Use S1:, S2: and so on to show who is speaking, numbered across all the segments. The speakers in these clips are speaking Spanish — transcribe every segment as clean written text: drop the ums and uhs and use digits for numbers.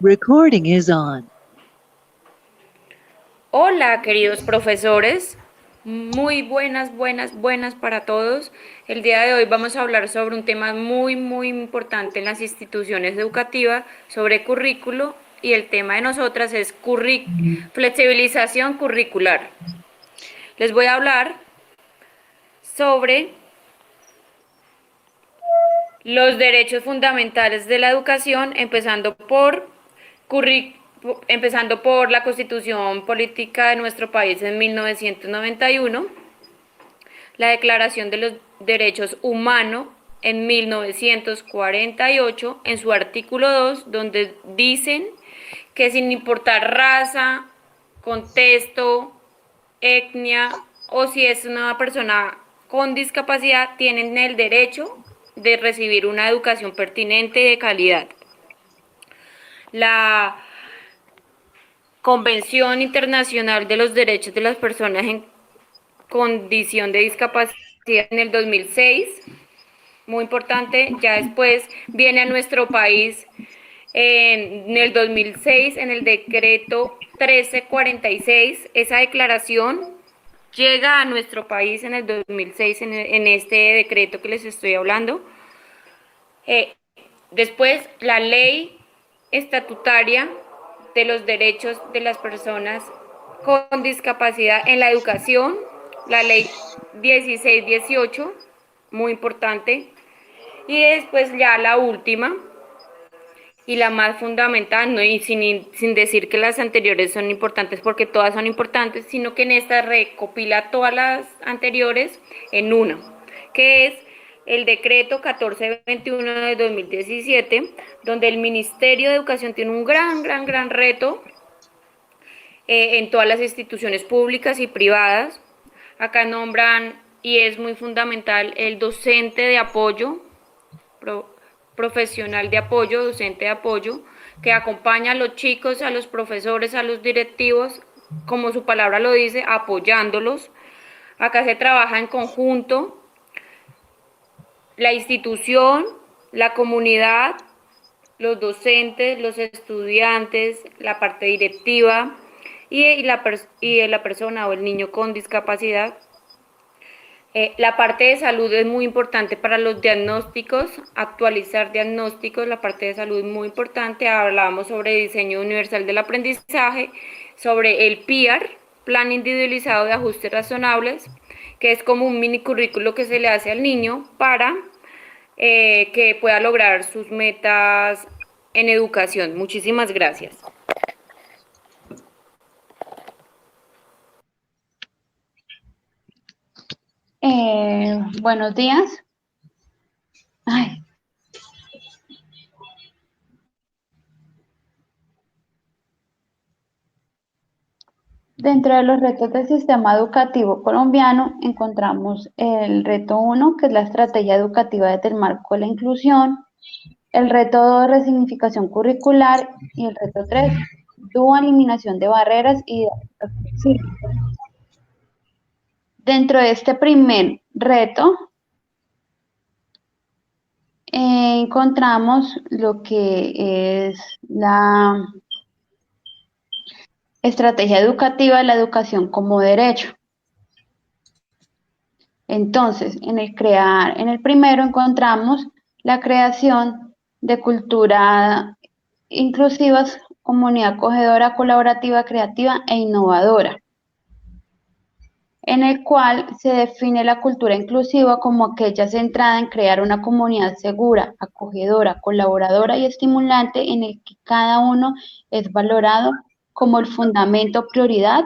S1: Recording is on.
S2: Hola, queridos profesores. Muy buenas para todos. El día de hoy vamos a hablar sobre un tema muy importante en las instituciones educativas, sobre currículo, y el tema de nosotras es flexibilización curricular. Les voy a hablar sobre los derechos fundamentales de la educación, empezando por la Constitución Política de nuestro país en 1991, la Declaración de los Derechos Humanos en 1948, en su artículo 2, donde dicen que sin importar raza, contexto, etnia o si es una persona con discapacidad, tienen el derecho de recibir una educación pertinente y de calidad. La Convención Internacional de los Derechos de las Personas en Condición de Discapacidad en el 2006, muy importante. Ya después viene a nuestro país en el 2006 en el decreto 1346. Esa declaración llega a nuestro país en el 2006 en este decreto que les estoy hablando. Después, la ley estatutaria de los derechos de las personas con discapacidad en la educación, la ley 1618, muy importante. Y después ya la última y la más fundamental, ¿no? Y sin decir que las anteriores son importantes, porque todas son importantes, sino que en esta recopila todas las anteriores en una, que es el decreto 1421 de 2017, donde el Ministerio de Educación tiene un gran reto en todas las instituciones públicas y privadas. Acá nombran, y es muy fundamental, el docente de apoyo, profesional de apoyo, docente de apoyo, que acompaña a los chicos, a los profesores, a los directivos, como su palabra lo dice, apoyándolos. Acá se trabaja en conjunto la institución, la comunidad, los docentes, los estudiantes, la parte directiva y la persona o el niño con discapacidad. La parte de salud es muy importante para los diagnósticos, actualizar diagnósticos. La parte de salud es muy importante. Hablábamos sobre diseño universal del aprendizaje, sobre el PIAR, Plan Individualizado de Ajustes Razonables, que es como un mini currículo que se le hace al niño para que pueda lograr sus metas en educación. Muchísimas gracias.
S3: Buenos días. Ay. Dentro de los retos del sistema educativo colombiano encontramos el reto 1, que es la estrategia educativa desde el marco de la inclusión, el reto 2, resignificación curricular, y el reto 3, eliminación de barreras y didáctica flexible. Dentro de este primer reto, encontramos lo que es la estrategia educativa de la educación como derecho. Entonces, en el primero encontramos la creación de cultura inclusivas, comunidad acogedora, colaborativa, creativa e innovadora, en el cual se define la cultura inclusiva como aquella centrada en crear una comunidad segura, acogedora, colaboradora y estimulante, en el que cada uno es valorado como el fundamento prioridad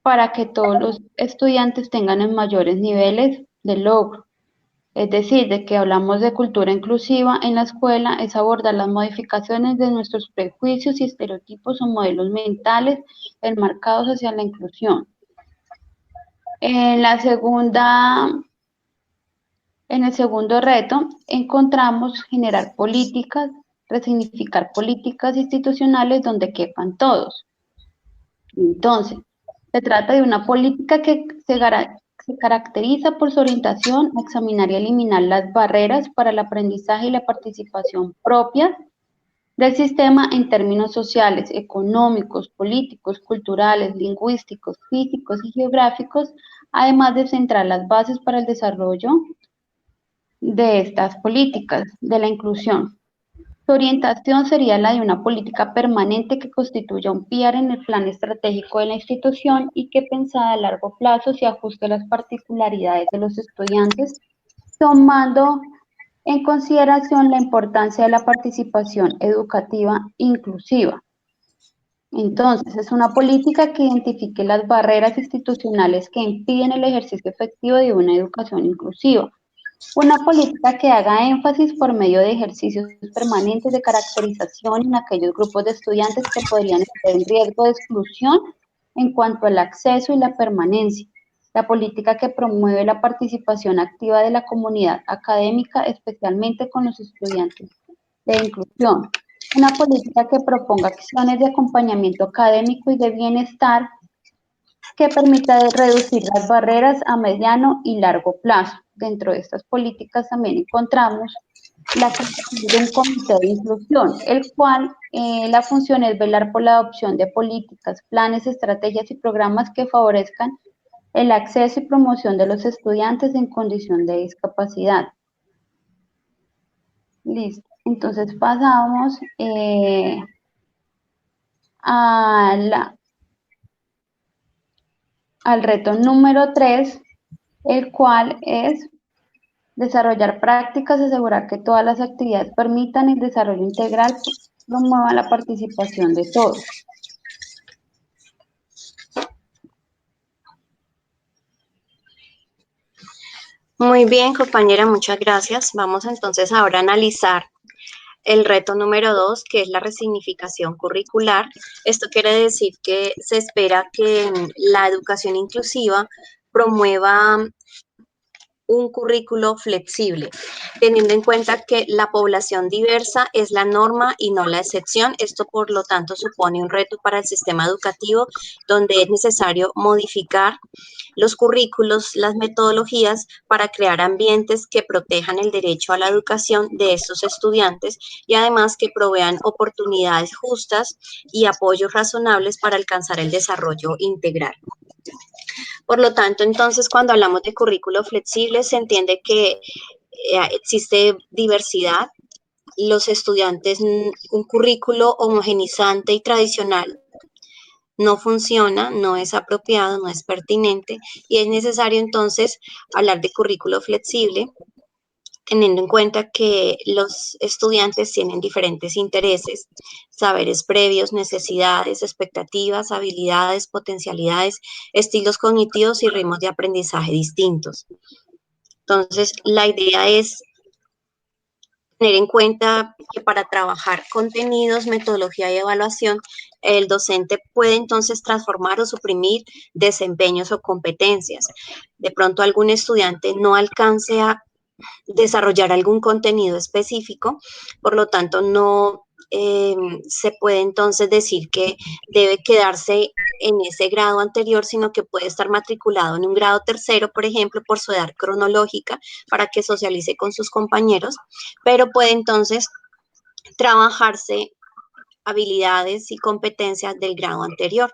S3: para que todos los estudiantes tengan los mayores niveles de logro. Es decir, de que hablamos de cultura inclusiva en la escuela es abordar las modificaciones de nuestros prejuicios y estereotipos o modelos mentales enmarcados hacia la inclusión. En el segundo reto encontramos generar políticas, resignificar políticas institucionales donde quepan todos. Entonces, se trata de una política que se caracteriza por su orientación a examinar y eliminar las barreras para el aprendizaje y la participación propia del sistema en términos sociales, económicos, políticos, culturales, lingüísticos, físicos y geográficos, además de centrar las bases para el desarrollo de estas políticas de la inclusión. Su orientación sería la de una política permanente que constituya un pilar en el plan estratégico de la institución y que pensada a largo plazo se ajuste a las particularidades de los estudiantes, tomando en consideración la importancia de la participación educativa inclusiva. Entonces, es una política que identifique las barreras institucionales que impiden el ejercicio efectivo de una educación inclusiva. Una política que haga énfasis por medio de ejercicios permanentes de caracterización en aquellos grupos de estudiantes que podrían estar en riesgo de exclusión en cuanto al acceso y la permanencia. La política que promueve la participación activa de la comunidad académica, especialmente con los estudiantes de inclusión. Una política que proponga acciones de acompañamiento académico y de bienestar que permita reducir las barreras a mediano y largo plazo. Dentro de estas políticas también encontramos la creación de un comité de inclusión, el cual la función es velar por la adopción de políticas, planes, estrategias y programas que favorezcan el acceso y promoción de los estudiantes en condición de discapacidad. Listo. Entonces pasamos a al reto número 3, el cual es desarrollar prácticas, asegurar que todas las actividades permitan el desarrollo integral, promuevan la participación de todos.
S1: Muy bien, compañera, muchas gracias. Vamos entonces ahora a analizar el reto número 2, que es la resignificación curricular. Esto quiere decir que se espera que la educación inclusiva promueva un currículo flexible, teniendo en cuenta que la población diversa es la norma y no la excepción. Esto, por lo tanto, supone un reto para el sistema educativo, donde es necesario modificar los currículos, las metodologías para crear ambientes que protejan el derecho a la educación de estos estudiantes y además que provean oportunidades justas y apoyos razonables para alcanzar el desarrollo integral. Por lo tanto, entonces, cuando hablamos de currículo flexible, se entiende que existe diversidad. Los estudiantes, un currículo homogenizante y tradicional no funciona, no es apropiado, no es pertinente y es necesario entonces hablar de currículo flexible, teniendo en cuenta que los estudiantes tienen diferentes intereses, saberes previos, necesidades, expectativas, habilidades, potencialidades, estilos cognitivos y ritmos de aprendizaje distintos. Entonces, la idea es tener en cuenta que para trabajar contenidos, metodología y evaluación, el docente puede entonces transformar o suprimir desempeños o competencias. De pronto algún estudiante no alcance a desarrollar algún contenido específico, por lo tanto no se puede entonces decir que debe quedarse en ese grado anterior, sino que puede estar matriculado en un grado tercero, por ejemplo, por su edad cronológica, para que socialice con sus compañeros, pero puede entonces trabajarse habilidades y competencias del grado anterior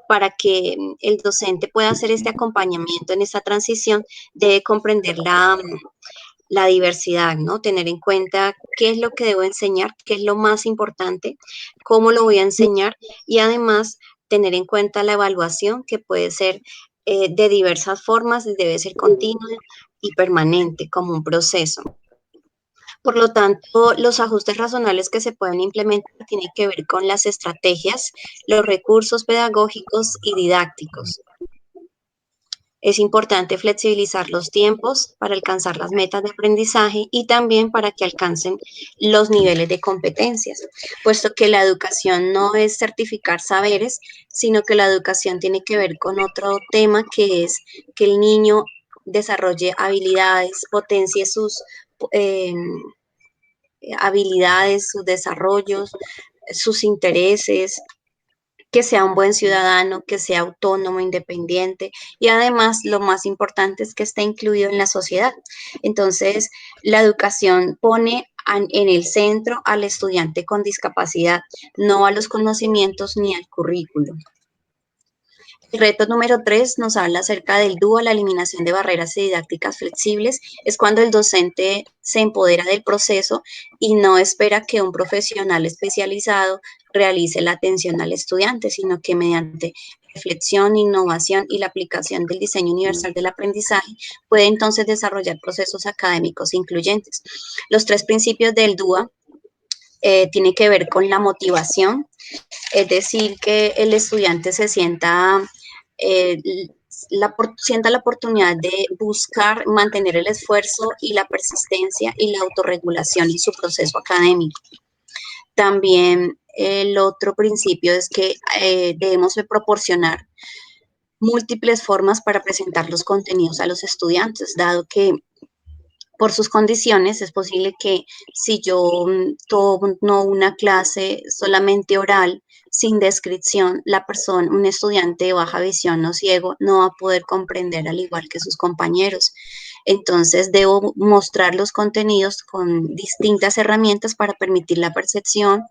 S1: para que el docente pueda hacer este acompañamiento en esta transición, debe comprender la diversidad, ¿no? Tener en cuenta qué es lo que debo enseñar, qué es lo más importante, cómo lo voy a enseñar y además tener en cuenta la evaluación que puede ser de diversas formas, debe ser continua y permanente como un proceso. Por lo tanto, los ajustes razonables que se pueden implementar tienen que ver con las estrategias, los recursos pedagógicos y didácticos. Es importante flexibilizar los tiempos para alcanzar las metas de aprendizaje y también para que alcancen los niveles de competencias, puesto que la educación no es certificar saberes, sino que la educación tiene que ver con otro tema que es que el niño desarrolle habilidades, potencie sus eh, habilidades, sus desarrollos, sus intereses, que sea un buen ciudadano, que sea autónomo, independiente y además lo más importante es que esté incluido en la sociedad. Entonces, la educación pone en el centro al estudiante con discapacidad, no a los conocimientos ni al currículo. El reto número 3 nos habla acerca del dúo, la eliminación de barreras didácticas flexibles. Es cuando el docente se empodera del proceso y no espera que un profesional especializado realice la atención al estudiante, sino que mediante reflexión, innovación y la aplicación del diseño universal del aprendizaje puede entonces desarrollar procesos académicos incluyentes. Los 3 principios del DUA tienen que ver con la motivación, es decir, que el estudiante se sienta eh, sienta la oportunidad de buscar mantener el esfuerzo y la persistencia y la autorregulación en su proceso académico. También el otro principio es que debemos de proporcionar múltiples formas para presentar los contenidos a los estudiantes, dado que por sus condiciones es posible que si yo tomo una clase solamente oral, sin descripción, la persona, un estudiante de baja visión o ciego, no va a poder comprender al igual que sus compañeros. Entonces, debo mostrar los contenidos con distintas herramientas para permitir la percepción,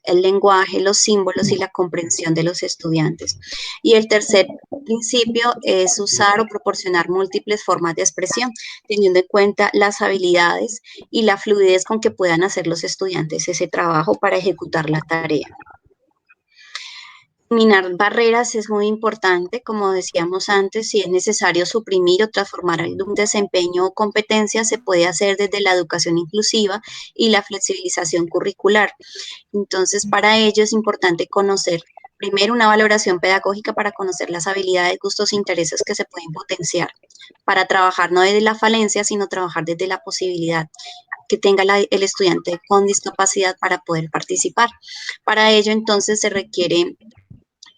S1: el lenguaje, los símbolos y la comprensión de los estudiantes. Y el tercer principio es usar o proporcionar múltiples formas de expresión, teniendo en cuenta las habilidades y la fluidez con que puedan hacer los estudiantes ese trabajo para ejecutar la tarea. Eliminar barreras es muy importante, como decíamos antes, si es necesario suprimir o transformar algún desempeño o competencia, se puede hacer desde la educación inclusiva y la flexibilización curricular. Entonces, para ello es importante conocer primero una valoración pedagógica para conocer las habilidades, gustos e intereses que se pueden potenciar, para trabajar no desde la falencia, sino trabajar desde la posibilidad que tenga el estudiante con discapacidad para poder participar. Para ello, entonces, se requiere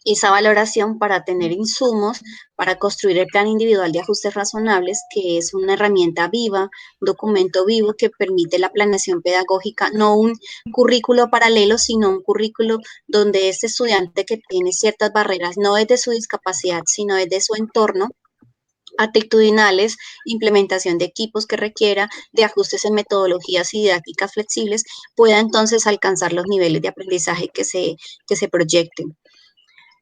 S1: esa valoración para tener insumos, para construir el plan individual de ajustes razonables, que es una herramienta viva, un documento vivo que permite la planeación pedagógica, no un currículo paralelo, sino un currículo donde este estudiante que tiene ciertas barreras, no es de su discapacidad, sino es de su entorno, actitudinales, implementación de equipos que requiera, de ajustes en metodologías y didácticas flexibles, pueda entonces alcanzar los niveles de aprendizaje que se proyecten.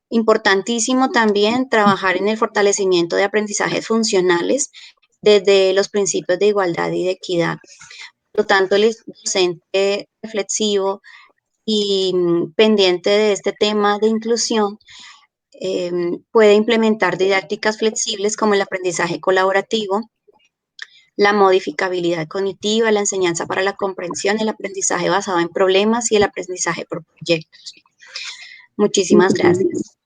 S1: Importantísimo también trabajar en el fortalecimiento de aprendizajes funcionales desde los principios de igualdad y de equidad. Por lo tanto, el docente reflexivo y pendiente de este tema de inclusión puede implementar didácticas flexibles como el aprendizaje colaborativo, la modificabilidad cognitiva, la enseñanza para la comprensión, el aprendizaje basado en problemas y el aprendizaje por proyectos. Muchísimas gracias.